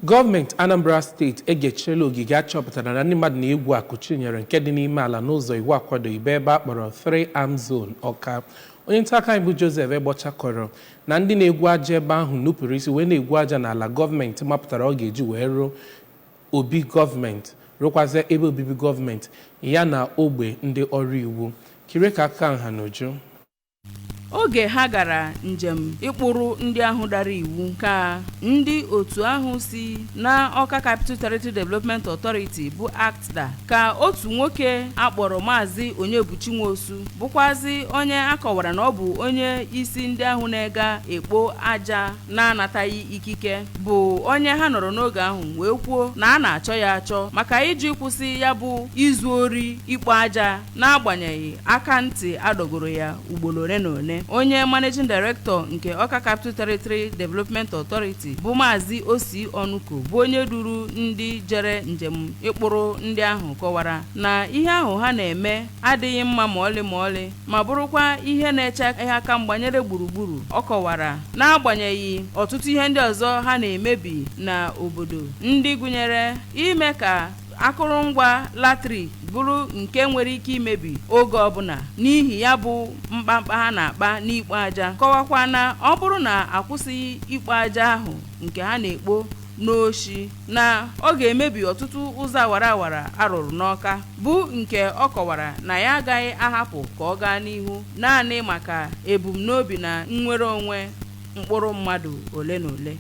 Gọọmenti Anambra Steeti Egbechiela Ogige achọpụtara na ndị mmadụ na-egwu akụchinyere nke dị n'ime ala n'ụzọ iwu akwadoghị ebe a kpọrọ 3-arm zone Ọka. Onye nta aka anyị bụ Joseph Egbechiela kọrọ na ndị na-egwu aja ebe ahụ nupụrụ isi wee na-egwu aja n'ala gọọmenti mapụtara ọ ga-eji wee rụọ obi gọọmenti rụkwazie ebe obibi gọọmenti ya na ogbe ndị ọrụ iwu. Kiri ka aka nha n'uju. Oge ha gara njem ịkpụrụ ndị ahụ dara iwu ka ndị otu ahụ si na Ọka Capital Territory Development Authority bụ ACTDA ka otu nwoke akpọrọ Maazị Onyebuchinwosu bụkwazi onye akọwara na ọ bụ onye isi ndị ahụ na-ega ekpo aja na-anataghị ikike bụ onye ha nọrọ n'oge ahụ wee kwuo na a na-achọ ya achọ maka iji kwụsị ya bụ izu ori ikpo aja n'agbanyeghị aka ntị adọgoro ya ugboro ole na ole. Onye Managing Director nke Ọka Capital Territory Development Authority bụ Maazị Osi Ọnụko bụ onye duru ndị jere njem ịkpụrụ ndị ahụ kọwara na ihe ahụ ha na-eme adịghị mma ma ọlị ma bụrụkwa ihe na-eche aka mgbanyere gburugburu. Ọ kọwara n'agbanyeghị ọtụtụ ihe ndị ọzọ ha na-emebi na obodo ndị gụnyere ime ka akụrụngwa latrik bụrụ nke nwere ike imebi oge ọbụla n'ihi ya bụ mkpamkpa ha na-akpa n'ikpo aja. Kọwakwa na ọ bụrụ na akwụsịghị ikpo aja ahụ nke ha na-ekpo n'oshi na ọ ga-emebi ọtụtụ ụzọ awara arụrụ n'Ọka bụ nke ọ kọwara na ya agaghị ahapụ ka ọ gaa n'ihu naanị maka ebumnobi na nnwere onwe mkpụrụ mmadụ ole na ole.